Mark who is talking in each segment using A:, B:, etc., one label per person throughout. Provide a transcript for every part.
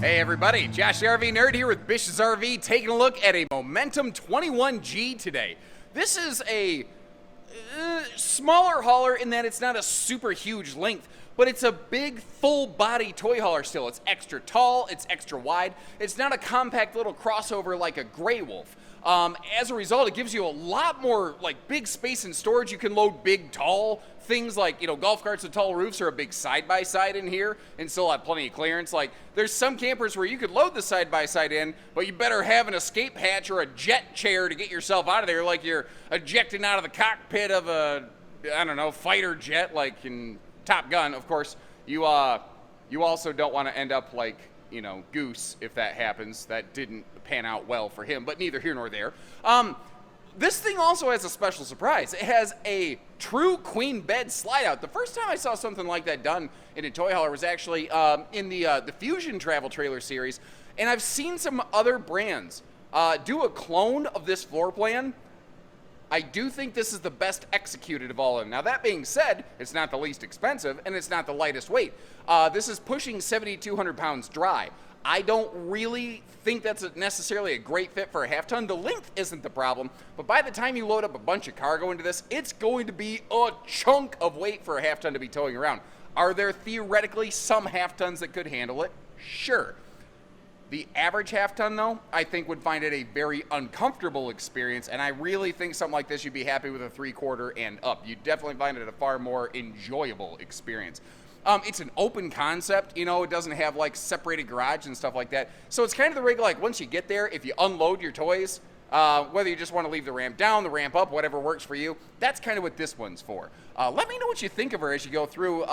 A: Hey everybody, Josh the RV Nerd here with Bishs RV, taking a look at a Momentum 21G today. This is a smaller hauler in that it's not a super huge length, but it's a big full body toy hauler still. It's extra tall, it's extra wide. It's not a compact little crossover like a Grey Wolf. As a result, it gives you a lot more like big space and storage. You can load big, tall things like, you know, golf carts with tall roofs or a big side-by-side in here and still have plenty of clearance. Like, there's some campers where you could load the side-by-side in, but you better have an escape hatch or a jet chair to get yourself out of there, like you're ejecting out of the cockpit of a, I don't know, fighter jet, like in Top Gun. Of course, you also don't want to end up like, you know, Goose if that happens. That didn't pan out well for him, but neither here nor there. This thing also has a special surprise. It has a true queen bed slide out. The first time I saw something like that done in a toy hauler was actually in the Fusion travel trailer series, and I've seen some other brands do a clone of this floor plan. I do think this is the best executed of all of them. Now, that being said, it's not the least expensive, and it's not the lightest weight. This is pushing 7,200 pounds dry. I don't really think that's necessarily a great fit for a half ton. The length isn't the problem, but by the time you load up a bunch of cargo into this, it's going to be a chunk of weight for a half ton to be towing around. Are there theoretically some half tons that could handle it? Sure. The average half ton, though, I think would find it a very uncomfortable experience, and I really think something like this you'd be happy with a 3/4 and up. You'd definitely find it a far more enjoyable experience. It's an open concept, you know, it doesn't have like separated garage and stuff like that. So it's kind of the rig, like once you get there, if you unload your toys, whether you just want to leave the ramp down, the ramp up, whatever works for you, that's kind of what this one's for. Let me know what you think of her as you go through.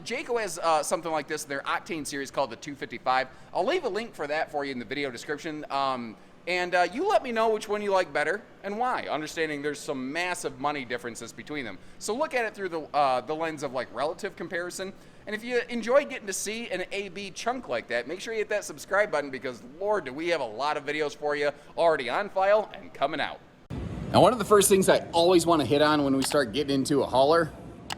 A: Jayco has something like this in their Octane series called the 255. I'll leave a link for that for you in the video description. And you let me know which one you like better and why, understanding there's some massive money differences between them. So look at it through the lens of like relative comparison. And if you enjoy getting to see an AB chunk like that, make sure you hit that subscribe button because, Lord, do we have a lot of videos for you already on file and coming out. Now, one of the first things I always want to hit on when we start getting into a hauler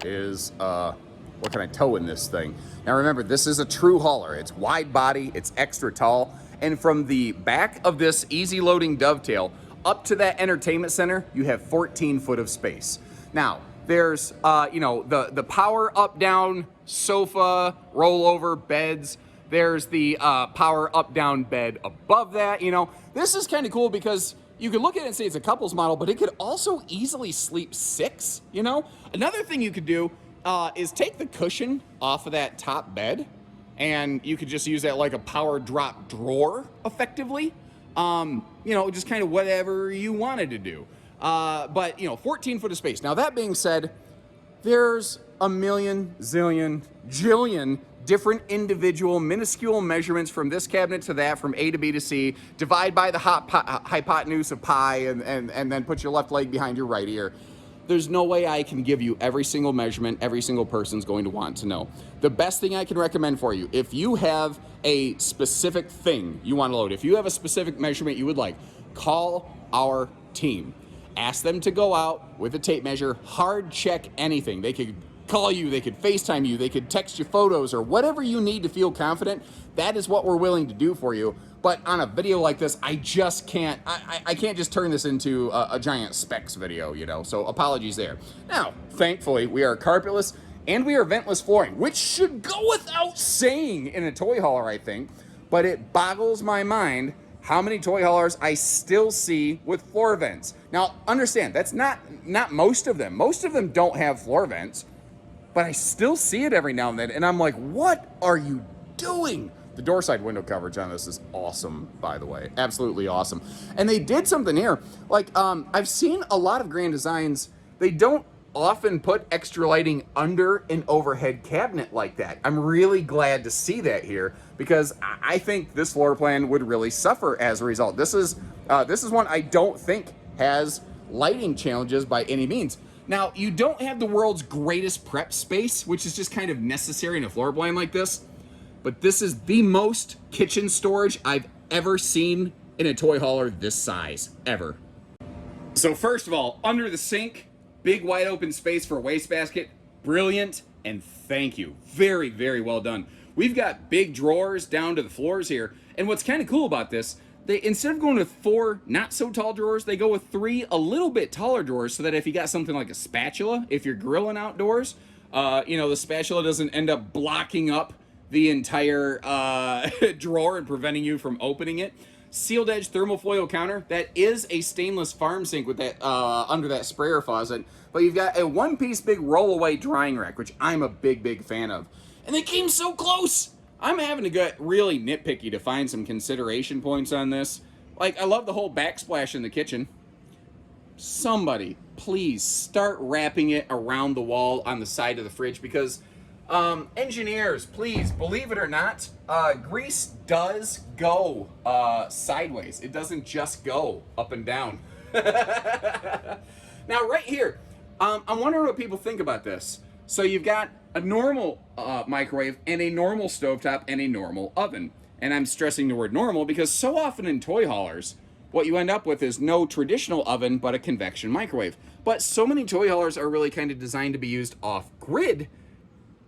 A: is what can I tow in this thing? Now, remember, this is a true hauler. It's wide body, it's extra tall. And from the back of this easy loading dovetail up to that entertainment center, you have 14 foot of space. Now, there's, you know, the power up, down sofa, rollover beds. There's the power up, down bed above that, you know. This is kind of cool because you could look at it and say it's a couples model, but it could also easily sleep 6, you know. Another thing you could do is take the cushion off of that top bed, and you could just use that like a power drop drawer effectively. You know, just kind of whatever you wanted to do. But, you know, 14 foot of space. Now, that being said, there's a million, zillion, jillion different individual minuscule measurements from this cabinet to that, from A to B to C. Divide by the hypotenuse of pi and then put your left leg behind your right ear. There's no way I can give you every single measurement every single person's going to want to know. The best thing I can recommend for you, if you have a specific thing you want to load, if you have a specific measurement you would like, call our team. Ask them to go out with a tape measure, hard check anything. They could call you, they could FaceTime you, they could text you photos or whatever you need to feel confident. That is what we're willing to do for you. But on a video like this, I just can't, I can't just turn this into a giant specs video, you know, so apologies there. Now, thankfully, we are carpetless and we are ventless flooring, which should go without saying in a toy hauler, I think, but it boggles my mind how many toy haulers I still see with floor vents. Now, understand, that's not most of them. Most of them don't have floor vents, but I still see it every now and then, and I'm like, what are you doing? The door side window coverage on this is awesome, by the way. Absolutely awesome. And they did something here. Like, I've seen a lot of Grand Designs, they don't often put extra lighting under an overhead cabinet like that. I'm really glad to see that here because I think this floor plan would really suffer as a result. This is one I don't think has lighting challenges by any means. Now, you don't have the world's greatest prep space, which is just kind of necessary in a floor plan like this. But this is the most kitchen storage I've ever seen in a toy hauler this size, ever. So first of all, under the sink, big wide open space for a wastebasket, brilliant, and thank you. Very, very well done. We've got big drawers down to the floors here. And what's kind of cool about this, they, instead of going with 4 not so tall drawers, they go with 3 a little bit taller drawers, so that if you got something like a spatula, if you're grilling outdoors, you know, the spatula doesn't end up blocking up the entire drawer and preventing you from opening it. Sealed edge thermofoil counter. That is a stainless farm sink with that under that sprayer faucet. But you've got a one-piece big roll-away drying rack, which I'm a big fan of. And they came so close. I'm having to get really nitpicky to find some consideration points on this. Like, I love the whole backsplash in the kitchen. Somebody, please start wrapping it around the wall on the side of the fridge, because engineers, please, believe it or not, grease does go sideways. It doesn't just go up and down. Now, right here, I'm wondering what people think about this. So you've got a normal microwave and a normal stovetop and a normal oven. And I'm stressing the word normal because so often in toy haulers, what you end up with is no traditional oven, but a convection microwave. But so many toy haulers are really kind of designed to be used off-grid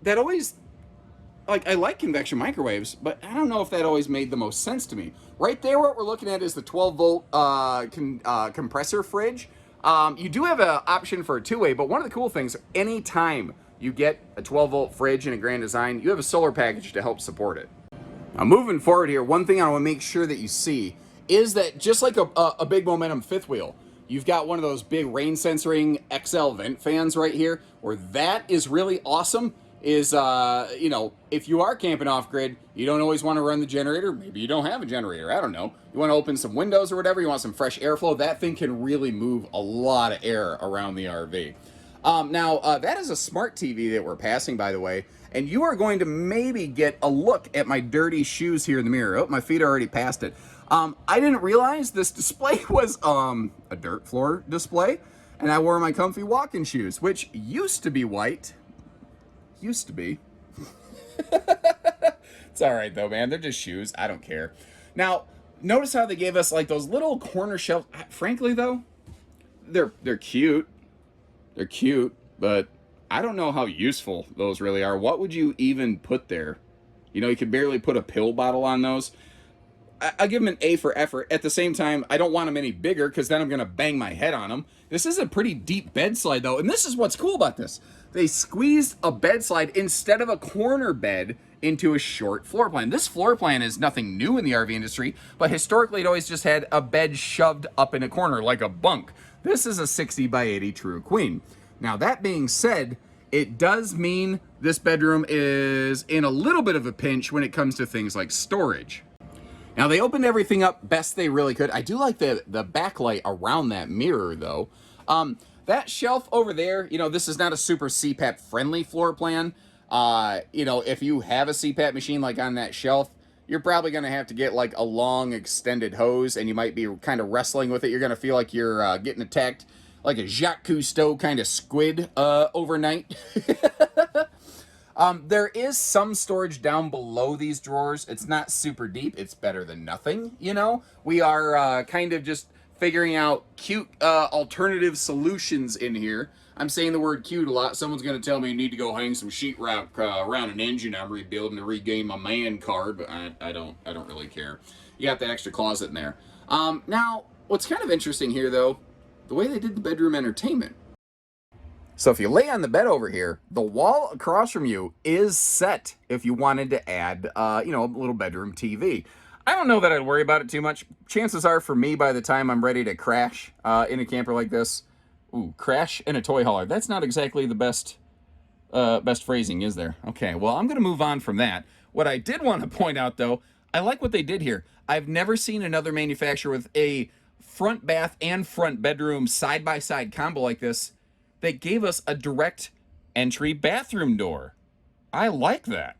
A: that always, like, I like convection microwaves, but I don't know if that always made the most sense to me. Right there, what we're looking at is the 12-volt compressor fridge. You do have an option for a 2-way, but one of the cool things, anytime you get a 12-volt fridge in a Grand Design, you have a solar package to help support it. Now, moving forward here, one thing I want to make sure that you see is that just like a big Momentum fifth wheel, you've got one of those big rain censoring XL vent fans right here, where that is really awesome. Is, you know, if you are camping off grid, you don't always want to run the generator. Maybe you don't have a generator. I don't know. You want to open some windows or whatever. You want some fresh airflow. That thing can really move a lot of air around the RV. Now, that is a smart TV that we're passing, by the way. And you are going to maybe get a look at my dirty shoes here in the mirror. Oh, my feet are already past it. I didn't realize this display was a dirt floor display. And I wore my comfy walking shoes, which used to be white. Used to be. It's all right though, man. They're just shoes. I don't care. Now, notice how they gave us like those little corner shelves. Frankly though, they're cute. They're cute, but I don't know how useful those really are. What would you even put there? You know, you could barely put a pill bottle on those. I'll give them an A for effort. At the same time, I don't want them any bigger because then I'm going to bang my head on them. This is a pretty deep bed slide though, and this is what's cool about this. They squeezed a bed slide instead of a corner bed into a short floor plan. This floor plan is nothing new in the RV industry, but historically it always just had a bed shoved up in a corner like a bunk. This is a 60 by 80 true queen. Now that being said, it does mean this bedroom is in a little bit of a pinch when it comes to things like storage. Now they opened everything up best they really could. I do like the backlight around that mirror though. That shelf over there, you know, this is not a super CPAP friendly floor plan. You know, if you have a CPAP machine like on that shelf, you're probably going to have to get like a long extended hose and you might be kind of wrestling with it. You're going to feel like you're getting attacked like a Jacques Cousteau kind of squid overnight. There is some storage down below these drawers. It's not super deep. It's better than nothing, you know. We are kind of just figuring out cute alternative solutions in here. I'm saying the word cute a lot. Someone's going to tell me you need to go hang some sheetrock around an engine I'm rebuilding to regain my man card, but I don't really care. You got that extra closet in there. Now, what's kind of interesting here, though, the way they did the bedroom entertainment. So if you lay on the bed over here, the wall across from you is set if you wanted to add, you know, a little bedroom TV. I don't know that I'd worry about it too much. Chances are for me, by the time I'm ready to crash in a camper like this, crash in a toy hauler. That's not exactly the best phrasing, is there? Okay, well, I'm going to move on from that. What I did want to point out, though, I like what they did here. I've never seen another manufacturer with a front bath and front bedroom side-by-side combo like this that gave us a direct entry bathroom door. I like that.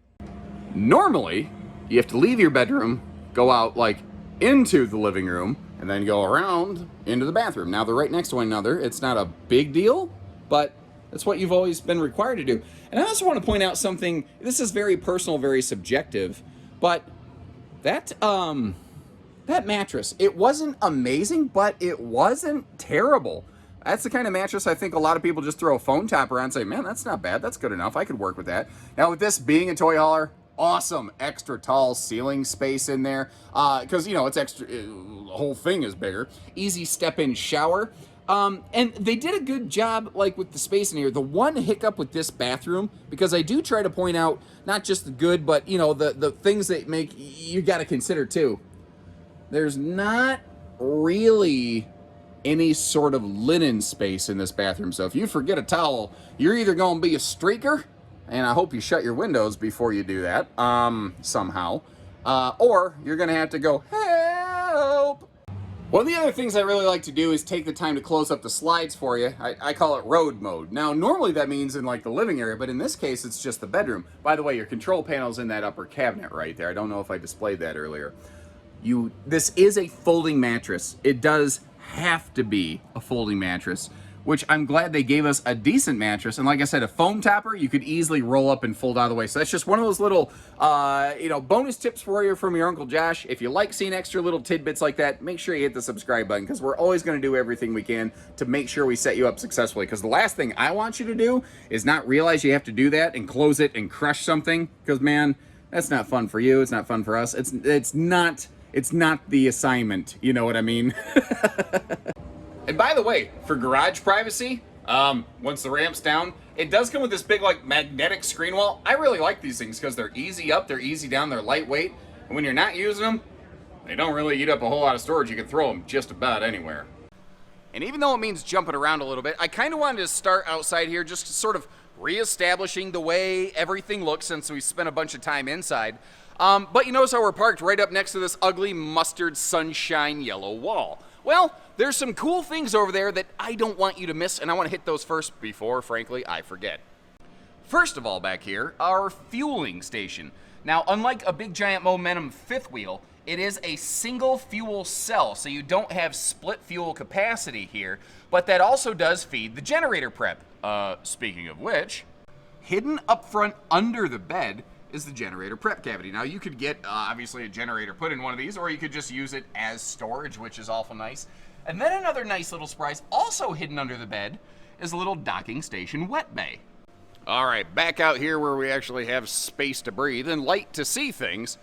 A: Normally, you have to leave your bedroom, go out like into the living room, and then go around into the bathroom. Now they're right next to one another. It's not a big deal, but that's what you've always been required to do. And I also want to point out something. This is very personal, very subjective, but that mattress, it wasn't amazing, but it wasn't terrible. That's the kind of mattress I think a lot of people just throw a phone topper on and say, man, that's not bad. That's good enough. I could work with that. Now with this being a toy hauler,
B: awesome extra tall ceiling space in there, because, you know, it's extra, the whole thing is bigger. Easy step-in shower. And they did a good job, like, with the space in here. The one hiccup with this bathroom, because I do try to point out not just the good, but, you know, the things that make, you got to consider too. There's not really any sort of linen space in this bathroom. So if you forget a towel, you're either going to be a streaker, and I hope you shut your windows before you do that, somehow, or you're going to have to go, help. One of the other things I really like to do is take the time to close up the slides for you. I call it road mode. Now, normally that means in like the living area, but in this case, it's just the bedroom. By the way, your control panel's in that upper cabinet right there. I don't know if I displayed that earlier. This is a folding mattress. It does have to be a folding mattress, which I'm glad they gave us a decent mattress. And like I said, a foam topper, you could easily roll up and fold out of the way. So that's just one of those little, you know, bonus tips for you from your Uncle Josh. If you like seeing extra little tidbits like that, make sure you hit the subscribe button, because we're always going to do everything we can to make sure we set you up successfully. Because the last thing I want you to do is not realize you have to do that and close it and crush something, because, man, that's not fun for you. It's not fun for us. It's not the assignment, you know what I mean? And by the way, for garage privacy, once the ramp's down, it does come with this big, like, magnetic screen wall. I really like these things because they're easy up, they're easy down, they're lightweight. And when you're not using them, they don't really eat up a whole lot of storage. You can throw them just about anywhere.
A: And even though it means jumping around a little bit, I kind of wanted to start outside here just sort of reestablishing the way everything looks since we spent a bunch of time inside. But you notice how we're parked right up next to this ugly mustard sunshine yellow wall. Well, there's some cool things over there that I don't want you to miss, and I want to hit those first before, frankly, I forget. First of all, back here, our fueling station. Now, unlike a big giant momentum fifth wheel, it is a single fuel cell, so you don't have split fuel capacity here, but that also does feed the generator prep. Speaking of which, hidden up front under the bed is the generator prep cavity. Now, you could get, obviously, a generator put in one of these, or you could just use it as storage, which is awful nice. And then another nice little surprise, also hidden under the bed, is a little docking station wet bay. All right, back out here where we actually have space to breathe and light to see things.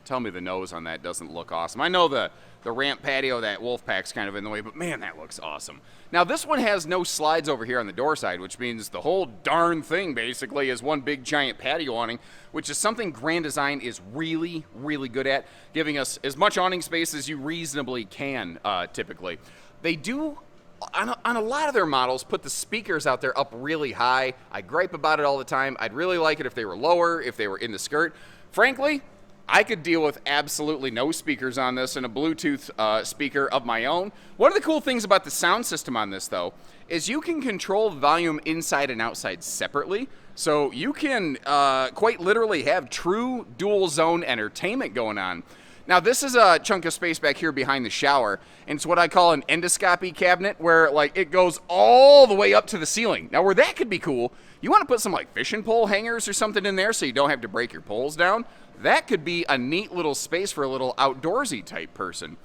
A: Tell me the nose on that doesn't look awesome. I know the ramp patio, that Wolfpack's kind of in the way, but man, that looks awesome. Now, this one has no slides over here on the door side, which means the whole darn thing basically is one big giant patio awning, which is something Grand Design is really, really good at, giving us as much awning space as you reasonably can, typically. They do, on a lot of their models, put the speakers out there up really high. I gripe about it all the time. I'd really like it if they were lower, if they were in the skirt. Frankly, I could deal with absolutely no speakers on this and a Bluetooth speaker of my own. One of the cool things about the sound system on this, though, is you can control the volume inside and outside separately. So you can quite literally have true dual zone entertainment going on. Now, this is a chunk of space back here behind the shower, and it's what I call an endoscopy cabinet, where, like, it goes all the way up to the ceiling. Now, where that could be cool, you want to put some, like, fishing pole hangers or something in there so you don't have to break your poles down. That could be a neat little space for a little outdoorsy type person.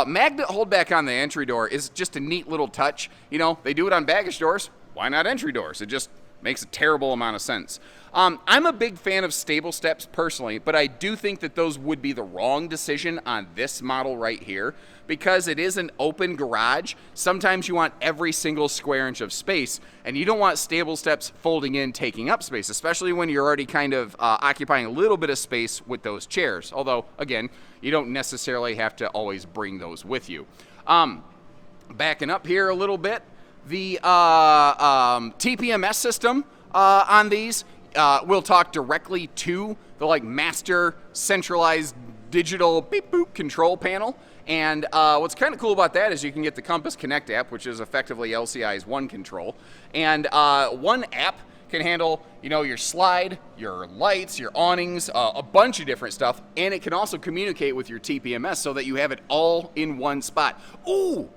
A: Magnet holdback on the entry door is just a neat little touch. You know, they do it on baggage doors. Why not entry doors? It just makes a terrible amount of sense. I'm a big fan of stable steps personally, but I do think that those would be the wrong decision on this model right here, because it is an open garage. Sometimes you want every single square inch of space, and you don't want stable steps folding in, taking up space, especially when you're already kind of occupying a little bit of space with those chairs. Although, again, you don't necessarily have to always bring those with you. Backing up here a little bit, the TPMS system on these will talk directly to the master centralized digital beep boop control panel. And what's kind of cool about that is you can get the Compass Connect app, which is effectively LCI's One Control. And one app can handle, your slide, your lights, your awnings, a bunch of different stuff. And it can also communicate with your TPMS so that you have it all in one spot. Ooh!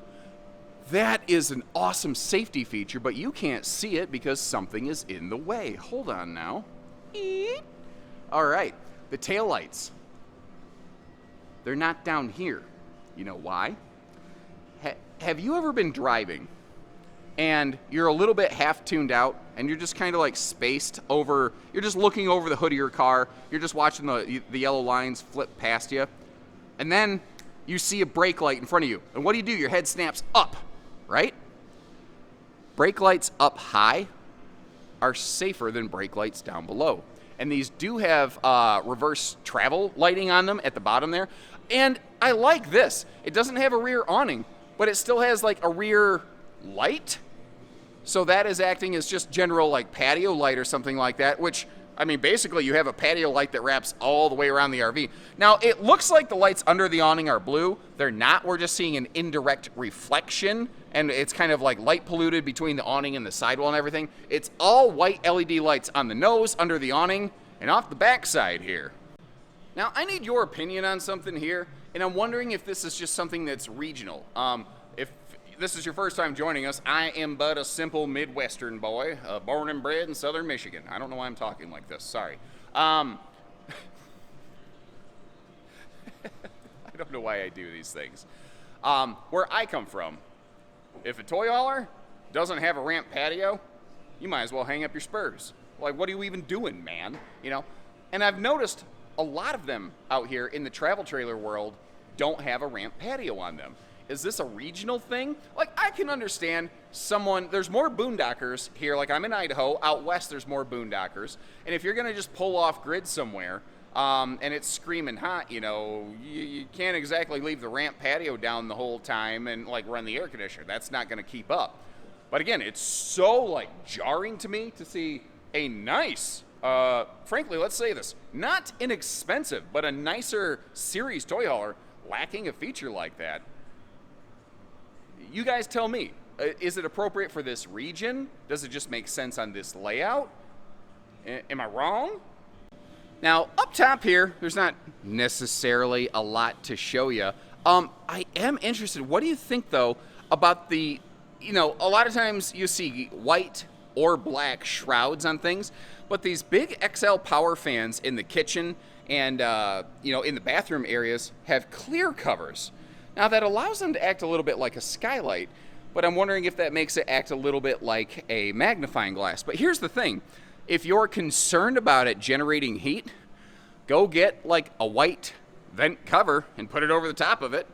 A: That is an awesome safety feature, but you can't see it because something is in the way. Hold on now. All right, the taillights. They're not down here. You know why? Have you ever been driving and you're a little bit half tuned out, and you're just kind of like spaced over, you're just looking over the hood of your car, you're just watching the yellow lines flip past you, and then you see a brake light in front of you, and what do? Your head snaps up, right? Brake lights up high are safer than brake lights down below. And these do have reverse travel lighting on them at the bottom there. And I like this. It doesn't have a rear awning, but it still has like a rear light. So that is acting as just general like patio light or something like that, which, I mean, basically you have a patio light that wraps all the way around the RV. Now, it looks like the lights under the awning are blue. They're not. We're just seeing an indirect reflection, and it's kind of like light polluted between the awning and the sidewall and everything. It's all white LED lights on the nose, under the awning, and off the backside here. Now, I need your opinion on something here, and I'm wondering if this is just something that's regional. If this is your first time joining us, I am but a simple Midwestern boy, born and bred in southern Michigan. I don't know why I'm talking like this, sorry. I don't know why I do these things. Where I come from, if a toy hauler doesn't have a ramp patio, you might as well hang up your spurs. Like, what are you even doing, man? You know? And I've noticed a lot of them out here in the travel trailer world don't have a ramp patio on them. Is this a regional thing? Like, I can understand there's more boondockers here, like I'm in Idaho, out west there's more boondockers, and if you're gonna just pull off grid somewhere, and it's screaming hot, you know, you can't exactly leave the ramp patio down the whole time and like run the air conditioner. That's not gonna keep up. But again, it's so like jarring to me to see a nice, frankly, let's say this, not inexpensive, but a nicer series toy hauler lacking a feature like that. You guys tell me, is it appropriate for this region? Does it just make sense on this layout? Am I wrong? Now, up top here, there's not necessarily a lot to show you. I am interested, what do you think, though, about the, you know, a lot of times you see white or black shrouds on things, but these big XL power fans in the kitchen and, you know, in the bathroom areas have clear covers. Now, that allows them to act a little bit like a skylight, but I'm wondering if that makes it act a little bit like a magnifying glass. But here's the thing. If you're concerned about it generating heat, go get like a white vent cover and put it over the top of it.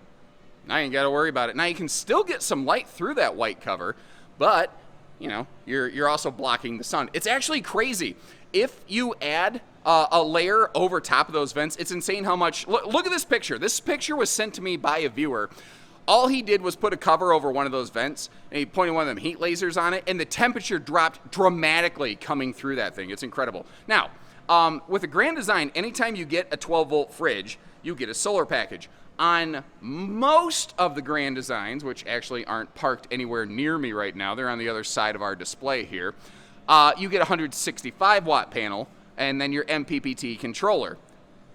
A: Now you ain't got to worry about it. Now you can still get some light through that white cover, but you know, you're also blocking the sun. It's actually crazy. If you add a layer over top of those vents, it's insane how much. Look at this picture. This picture was sent to me by a viewer. All he did was put a cover over one of those vents, and he pointed one of them heat lasers on it, and the temperature dropped dramatically coming through that thing. It's incredible. Now, with a Grand Design, anytime you get a 12-volt fridge, you get a solar package. On most of the Grand Designs, which actually aren't parked anywhere near me right now, they're on the other side of our display here, you get a 165-watt panel, and then your MPPT controller.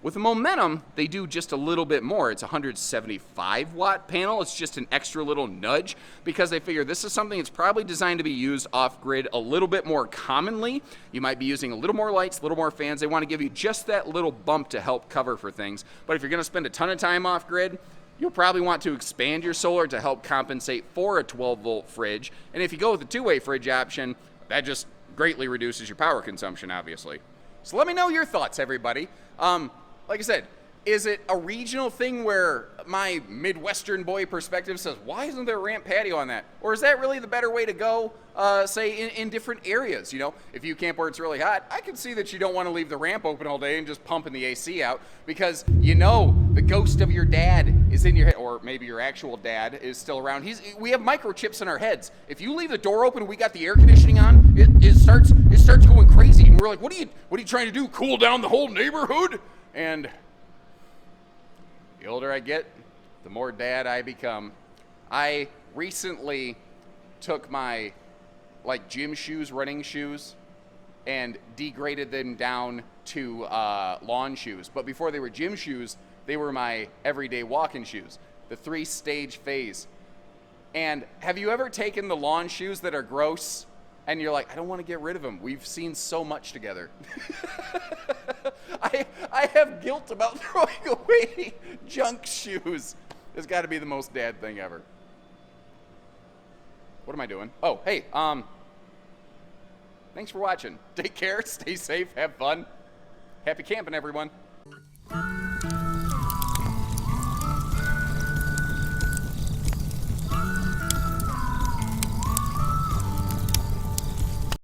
A: With the Momentum, they do just a little bit more. It's a 175-watt panel. It's just an extra little nudge because they figure this is something that's probably designed to be used off-grid a little bit more commonly. You might be using a little more lights, a little more fans. They want to give you just that little bump to help cover for things. But if you're going to spend a ton of time off-grid, you'll probably want to expand your solar to help compensate for a 12-volt fridge. And if you go with the two-way fridge option, that just greatly reduces your power consumption, obviously. So let me know your thoughts, everybody. Like I said, is it a regional thing where my Midwestern boy perspective says, why isn't there a ramp patio on that? Or is that really the better way to go, say, in different areas? You know, if you camp where it's really hot, I can see that you don't want to leave the ramp open all day and just pumping the AC out because, you know, the ghost of your dad is in your head, or maybe your actual dad is still around. We have microchips in our heads. If you leave the door open and we got the air conditioning on, it starts going crazy. And we're like, what are you trying to do, cool down the whole neighborhood? And the older I get, the more dad I become. I recently took my gym shoes, running shoes, and degraded them down to lawn shoes. But before they were gym shoes, they were my everyday walking shoes, the 3-stage phase. And have you ever taken the lawn shoes that are gross and you're like, I don't want to get rid of them. We've seen so much together. I have guilt about throwing away junk shoes. It's got to be the most dad thing ever. What am I doing? Oh, hey, thanks for watching. Take care, stay safe, have fun. Happy camping, everyone.